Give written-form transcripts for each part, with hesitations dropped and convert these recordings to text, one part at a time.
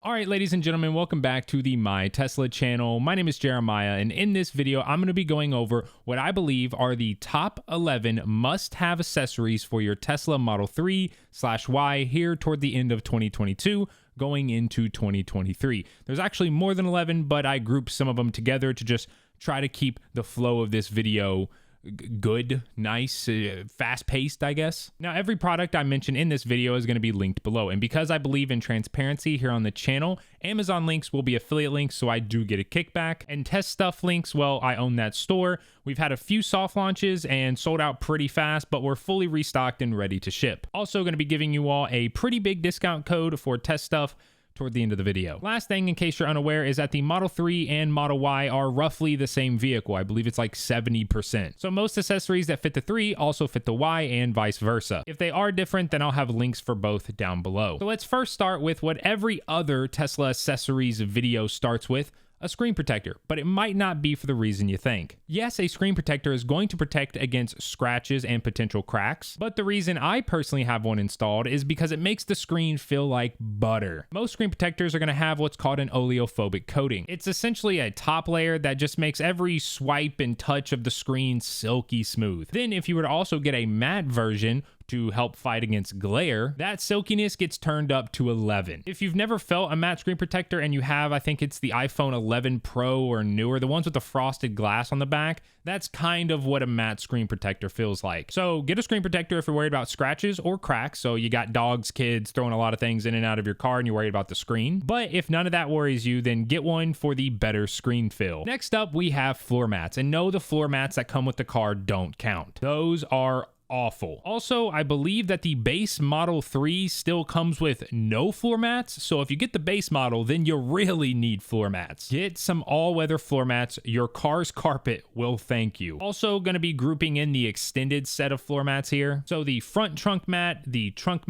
All right, ladies and gentlemen, welcome back to the My Tesla channel. My name is Jeremiah, and in this video, I'm going to be going over what I believe are the top 11 must-have accessories for your Tesla Model 3/Y here toward the end of 2022, going into 2023. There's actually more than 11, but I grouped some of them together to just try to keep the flow of this video good, nice, fast-paced, I guess. Now, every product I mention in this video is going to be linked below, and because I believe in transparency here on the channel, Amazon links will be affiliate links, so I do get a kickback. And Test Stuff links, well, I own that store. We've had a few soft launches and sold out pretty fast, but we're fully restocked and ready to ship. Also going to be giving you all a pretty big discount code for Test Stuff toward the end of the video. Last thing, in case you're unaware, is that the Model 3 and Model Y are roughly the same vehicle. I believe it's like 70%. So most accessories that fit the 3 also fit the Y and vice versa. If they are different, then I'll have links for both down below. So let's first start with what every other Tesla accessories video starts with: a screen protector, but it might not be for the reason you think. Yes, a screen protector is going to protect against scratches and potential cracks, but the reason I personally have one installed is because it makes the screen feel like butter. Most screen protectors are going to have what's called an oleophobic coating. It's essentially a top layer that just makes every swipe and touch of the screen silky smooth. Then if you were to also get a matte version to help fight against glare, that silkiness gets turned up to 11. If you've never felt a matte screen protector and you have, I think it's the iPhone 11 Pro or newer, the ones with the frosted glass on the back, that's kind of what a matte screen protector feels like. So get a screen protector if you're worried about scratches or cracks. So you got dogs, kids, throwing a lot of things in and out of your car and you're worried about the screen. But if none of that worries you, then get one for the better screen feel. Next up, we have floor mats. And no, the floor mats that come with the car don't count. Those are awful. Also, I believe that the base Model 3 still comes with no floor mats, so if you get the base model, then you really need floor mats. Get some all-weather floor mats. Your car's carpet will thank you. Also going to be grouping in the extended set of floor mats here. So the front trunk mat, the trunk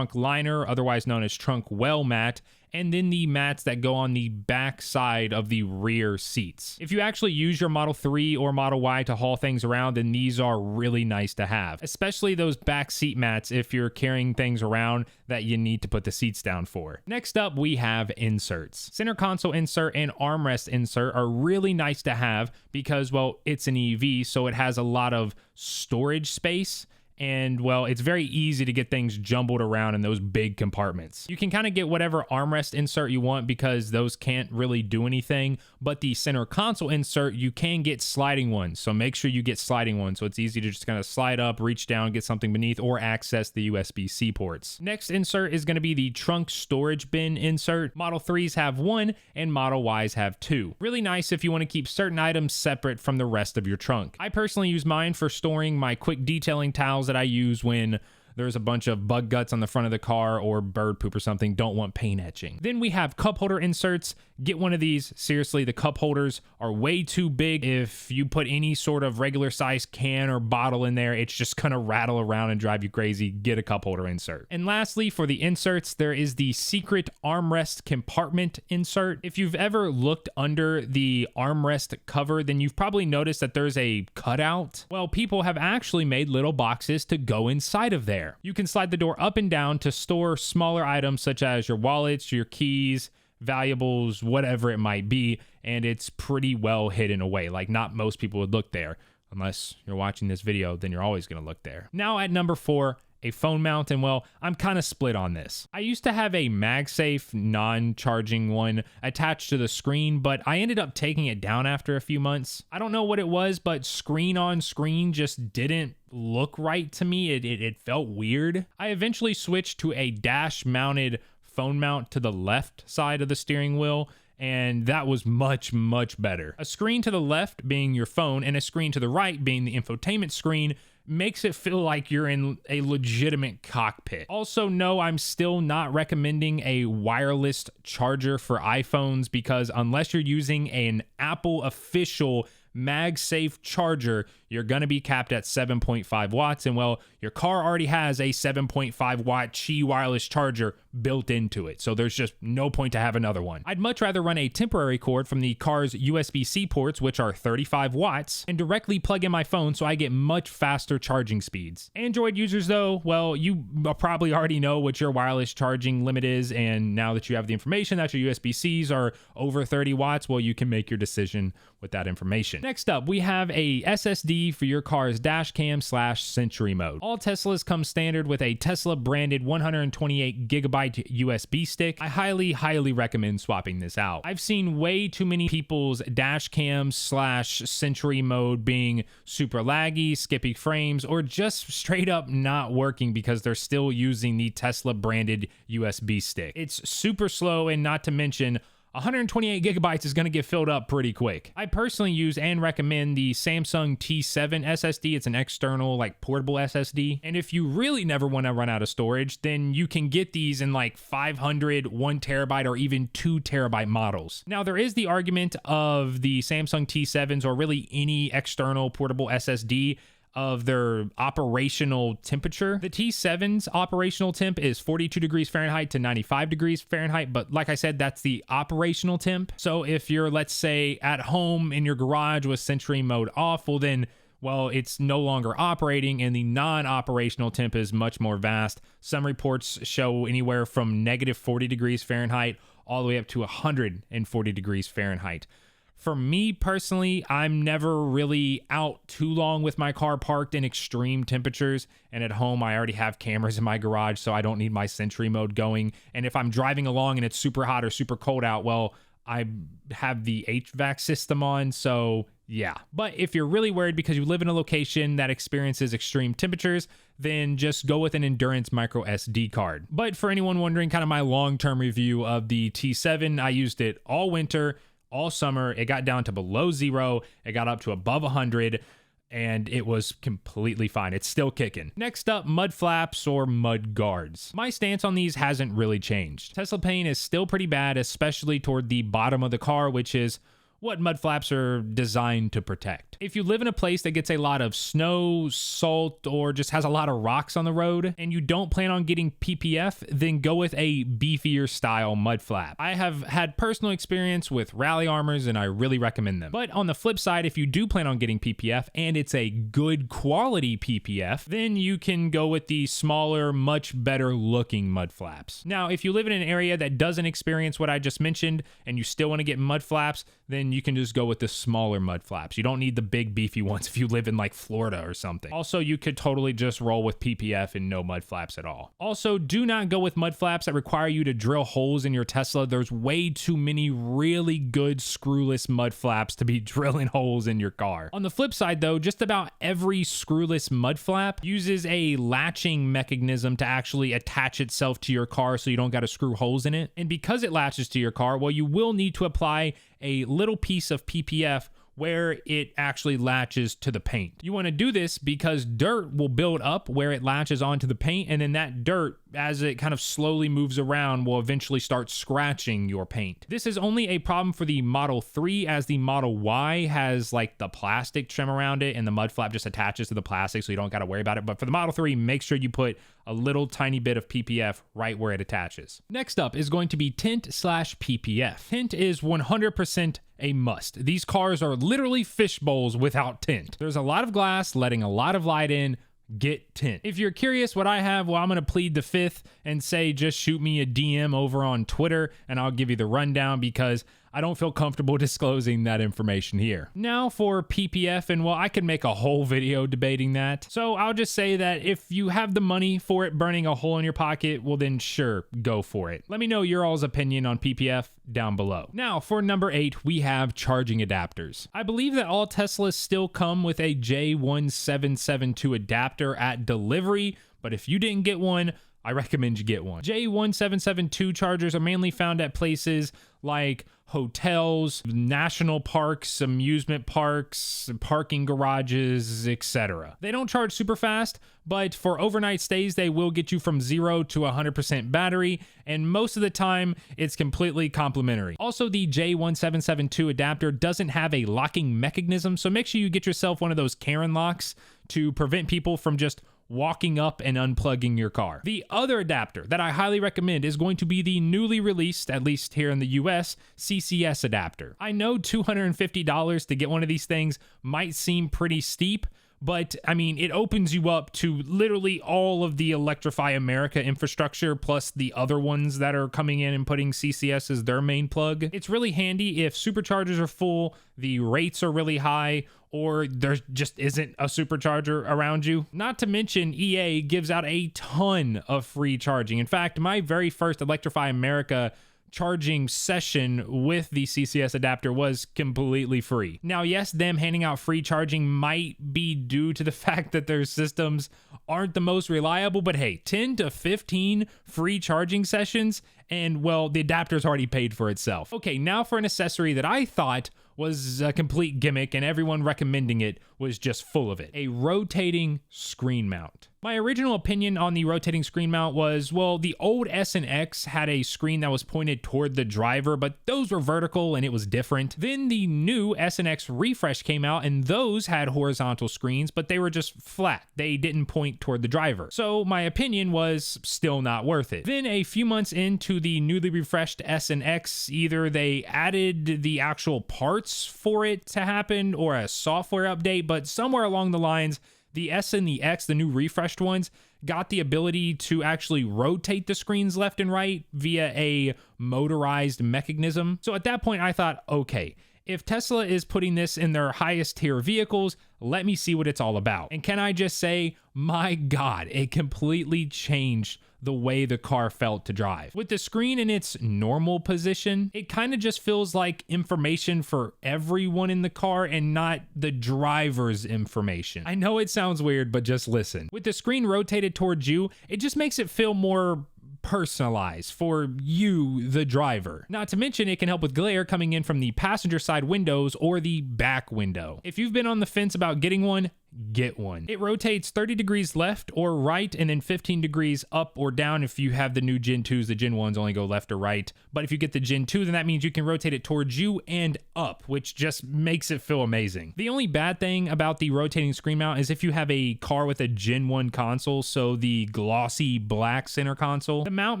liner, otherwise known as trunk well mat, and then the mats that go on the back side of the rear seats. If you actually use your Model 3 or Model Y to haul things around, then these are really nice to have, especially those back seat mats if you're carrying things around that you need to put the seats down for. Next up, we have inserts. Center console insert and armrest insert are really nice to have because, well, it's an EV, so it has a lot of storage space. And, well, it's very easy to get things jumbled around in those big compartments. You can kind of get whatever armrest insert you want because those can't really do anything, but the center console insert, you can get sliding ones. So make sure you get sliding ones so it's easy to just kind of slide up, reach down, get something beneath, or access the USB-C ports. Next insert is going to be the trunk storage bin insert. Model 3s have one and Model Ys have two. Really nice if you want to keep certain items separate from the rest of your trunk. I personally use mine for storing my quick detailing towels that I use when there's a bunch of bug guts on the front of the car or bird poop or something, don't want paint etching. Then we have cup holder inserts. Get one of these. Seriously, the cup holders are way too big. If you put any sort of regular size can or bottle in there, it's just gonna rattle around and drive you crazy. Get a cup holder insert. And lastly, for the inserts, there is the secret armrest compartment insert. If you've ever looked under the armrest cover, then you've probably noticed that there's a cutout. Well, people have actually made little boxes to go inside of there. You can slide the door up and down to store smaller items such as your wallets, your keys, valuables, whatever it might be, and it's pretty well hidden away. Like, not most people would look there. Unless you're watching this video, then you're always going to look there. Now at number 4, a phone mount, and well, I'm kind of split on this. I used to have a MagSafe non-charging one attached to the screen, but I ended up taking it down after a few months. I don't know what it was, but screen on screen just didn't look right to me. It felt weird. I eventually switched to a dash mounted phone mount to the left side of the steering wheel, and that was much, much better. A screen to the left being your phone and a screen to the right being the infotainment screen makes it feel like you're in a legitimate cockpit. Also, no, I'm still not recommending a wireless charger for iPhones because unless you're using an Apple official MagSafe charger, you're going to be capped at 7.5 watts. And well, your car already has a 7.5 watt Qi wireless charger built into it. So there's just no point to have another one. I'd much rather run a temporary cord from the car's USB-C ports, which are 35 watts, and directly plug in my phone so I get much faster charging speeds. Android users though, well, you probably already know what your wireless charging limit is, and now that you have the information that your USB-Cs are over 30 watts, well, you can make your decision with that information. Next up, we have a SSD for your car's dash cam / Sentry mode. All Teslas come standard with a Tesla branded 128 gigabyte USB stick. I highly recommend swapping this out. I've seen way too many people's dash cam / Sentry mode being super laggy, skipping frames, or just straight up not working because they're still using the Tesla branded USB stick. It's super slow, and not to mention 128 gigabytes is going to get filled up pretty quick. I personally use and recommend the Samsung T7 SSD. It's an external, like, portable SSD. And if you really never want to run out of storage, then you can get these in like 500, 1 terabyte, or even 2 terabyte models. Now, there is the argument of the Samsung T7s, or really any external portable SSD, of their operational temperature. The T7's operational temp is 42 degrees Fahrenheit to 95 degrees Fahrenheit, but like I said, that's the operational temp. So if you're, let's say, at home in your garage with Sentry mode off, well then, well, it's no longer operating, and the non-operational temp is much more vast. Some reports show anywhere from negative 40 degrees Fahrenheit all the way up to 140 degrees Fahrenheit. For me personally, I'm never really out too long with my car parked in extreme temperatures, and at home I already have cameras in my garage, so I don't need my Sentry mode going. And if I'm driving along and it's super hot or super cold out, well, I have the HVAC system on, so yeah. But if you're really worried because you live in a location that experiences extreme temperatures, then just go with an Endurance micro SD card. But for anyone wondering kind of my long-term review of the T7, I used it all winter, all summer. It got down to below 0. It got up to above 100, and it was completely fine. It's still kicking. Next up, mud flaps or mud guards. My stance on these hasn't really changed. Tesla paint is still pretty bad, especially toward the bottom of the car, which is what mud flaps are designed to protect. If you live in a place that gets a lot of snow, salt, or just has a lot of rocks on the road, and you don't plan on getting PPF, then go with a beefier style mud flap. I have had personal experience with Rally Armors, and I really recommend them. But on the flip side, if you do plan on getting PPF and it's a good quality PPF, then you can go with the smaller, much better looking mud flaps. Now, if you live in an area that doesn't experience what I just mentioned and you still want to get mud flaps, then you can just go with the smaller mud flaps. You don't need the big beefy ones if you live in like Florida or something. Also, you could totally just roll with PPF and no mud flaps at all. Also, do not go with mud flaps that require you to drill holes in your Tesla. There's way too many really good screwless mud flaps to be drilling holes in your car. On the flip side though, just about every screwless mud flap uses a latching mechanism to actually attach itself to your car so you don't got to screw holes in it. And because it latches to your car, well, you will need to apply a little piece of PPF where it actually latches to the paint. You want to do this because dirt will build up where it latches onto the paint, and then that dirt, as it kind of slowly moves around, will eventually start scratching your paint. This is only a problem for the Model 3, as the Model Y has like the plastic trim around it and the mud flap just attaches to the plastic, so you don't got to worry about it. But for the Model 3, make sure you put a little tiny bit of PPF right where it attaches. Next up is going to be Tint / PPF. Tint is 100% a must. These cars are literally fish bowls without tint. There's a lot of glass letting a lot of light in. Get tint. If you're curious what I have, well, I'm going to plead the fifth and say just shoot me a DM over on Twitter and I'll give you the rundown, because I don't feel comfortable disclosing that information here. Now for PPF, and well, I could make a whole video debating that. So I'll just say that if you have the money for it burning a hole in your pocket, well then sure, go for it. Let me know your all's opinion on PPF down below. Now for number 8, we have charging adapters. I believe that all Teslas still come with a J1772 adapter at delivery, but if you didn't get one, I recommend you get one. J1772 chargers are mainly found at places like hotels, national parks, amusement parks, parking garages, etc. They don't charge super fast, but for overnight stays, they will get you from 0 to 100% battery, and most of the time, it's completely complimentary. Also, the J1772 adapter doesn't have a locking mechanism, so make sure you get yourself one of those Karen locks to prevent people from just walking up and unplugging your car. The other adapter that I highly recommend is going to be the newly released, at least here in the US, CCS adapter. I know $250 to get one of these things might seem pretty steep, but I mean, it opens you up to literally all of the Electrify America infrastructure, plus the other ones that are coming in and putting CCS as their main plug. It's really handy if superchargers are full, the rates are really high, or there just isn't a supercharger around you. Not to mention, EA gives out a ton of free charging. In fact, my very first Electrify America charging session with the CCS adapter was completely free. Now, yes, them handing out free charging might be due to the fact that their systems aren't the most reliable, but hey, 10 to 15 free charging sessions, and well, the adapter's already paid for itself. Okay, now for an accessory that I thought was a complete gimmick and everyone recommending it was just full of it. A rotating screen mount. My original opinion on the rotating screen mount was, well, the old S and X had a screen that was pointed toward the driver, but those were vertical and it was different. Then the new S and X refresh came out and those had horizontal screens, but they were just flat. They didn't point toward the driver. So my opinion was still not worth it. Then a few months into the newly refreshed S and X, either they added the actual parts for it to happen or a software update, but somewhere along the lines, the S and the X, the new refreshed ones, got the ability to actually rotate the screens left and right via a motorized mechanism. So at that point, I thought, okay, if Tesla is putting this in their highest tier vehicles, let me see what it's all about. And can I just say, my God, it completely changed the way the car felt to drive. With the screen in its normal position, it kind of just feels like information for everyone in the car and not the driver's information. I know it sounds weird, but just listen. With the screen rotated towards you, it just makes it feel more personalized for you, the driver. Not to mention, it can help with glare coming in from the passenger side windows or the back window. If you've been on the fence about getting one, get one. It rotates 30 degrees left or right and then 15 degrees up or down. If you have the new Gen 2s, the Gen 1s only go left or right. But if you get the Gen 2, then that means you can rotate it towards you and up, which just makes it feel amazing. The only bad thing about the rotating screen mount is if you have a car with a Gen 1 console, so the glossy black center console, the mount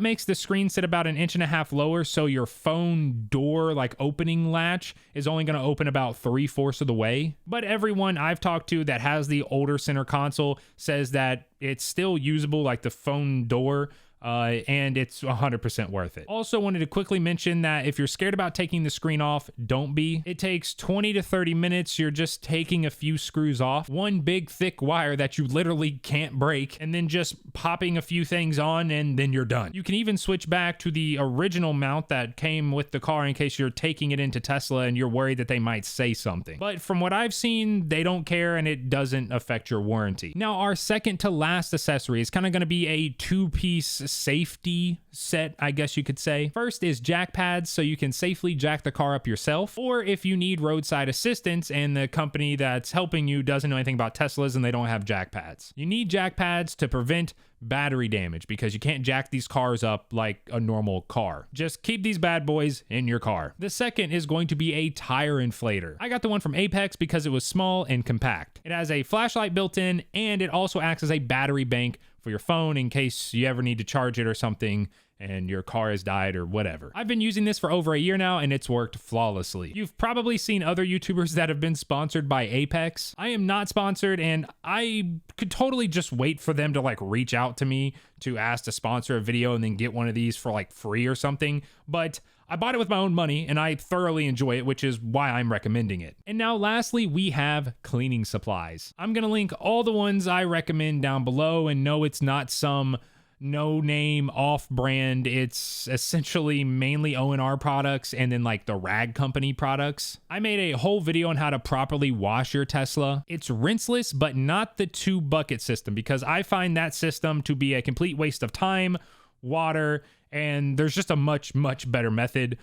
makes the screen sit about 1.5 inches lower, so your phone door like opening latch is only going to open about 3/4 of the way. But everyone I've talked to that has the older center console says that it's still usable, like the phone door, and it's 100% worth it. Also wanted to quickly mention that if you're scared about taking the screen off, don't be. It takes 20 to 30 minutes. You're just taking a few screws off, one big thick wire that you literally can't break, and then just popping a few things on, and then you're done. You can even switch back to the original mount that came with the car in case you're taking it into Tesla and you're worried that they might say something. But from what I've seen, they don't care and it doesn't affect your warranty. Now, our second to last accessory is kind of going to be a two-piece safety set, I guess you could say. First is jack pads, so you can safely jack the car up yourself, or if you need roadside assistance and the company that's helping you doesn't know anything about Teslas and they don't have jack pads. You need jack pads to prevent battery damage because you can't jack these cars up like a normal car. Just keep these bad boys in your car. The second is going to be a tire inflator. I got the one from Apex because it was small and compact. It has a flashlight built in and it also acts as a battery bank for your phone in case you ever need to charge it or something and your car has died or whatever. I've been using this for over a year now and it's worked flawlessly. You've probably seen other YouTubers that have been sponsored by Apex. I am not sponsored and I could totally just wait for them to like reach out to me to ask to sponsor a video and then get one of these for like free or something. But I bought it with my own money and I thoroughly enjoy it, which is why I'm recommending it. And now lastly, we have cleaning supplies. I'm gonna link all the ones I recommend down below, and no, it's not some no-name off-brand. It's essentially mainly O&R products and then like the rag company products. I made a whole video on how to properly wash your Tesla. It's rinseless, but not the 2-bucket system because I find that system to be a complete waste of time, water, And there's just a much better method.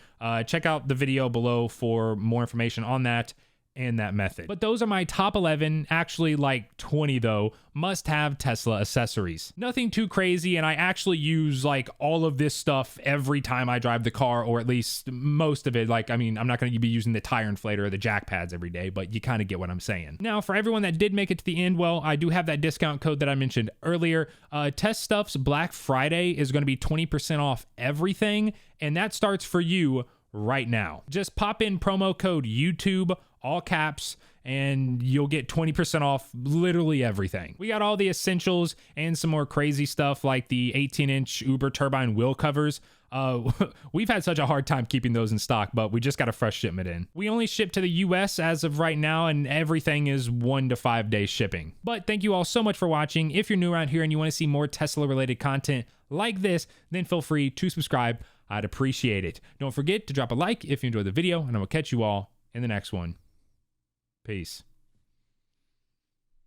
Check out the video below for more information on that and that method. But those are my top 11, actually like 20 though, must-have Tesla accessories. Nothing too crazy, and I actually use like all of this stuff every time I drive the car, or at least most of it. Like, I mean, I'm not going to be using the tire inflator or the jack pads every day, but you kind of get what I'm saying. Now, for everyone that did make it to the end, well, I do have that discount code that I mentioned earlier. Test Stuff's Black Friday is going to be 20% off everything, and that starts for you right now. Just pop in promo code YouTube, all caps, and you'll get 20% off literally everything. We got all the essentials and some more crazy stuff like the 18-inch Uber turbine wheel covers. We've had such a hard time keeping those in stock, but we just got a fresh shipment in. We only ship to the US as of right now, and everything is 1 to 5 day shipping. But thank you all so much for watching. If you're new around here and you want to see more Tesla related content like this, then feel free to subscribe. I'd appreciate it. Don't forget to drop a like if you enjoyed the video, and I will catch you all in the next one. Peace.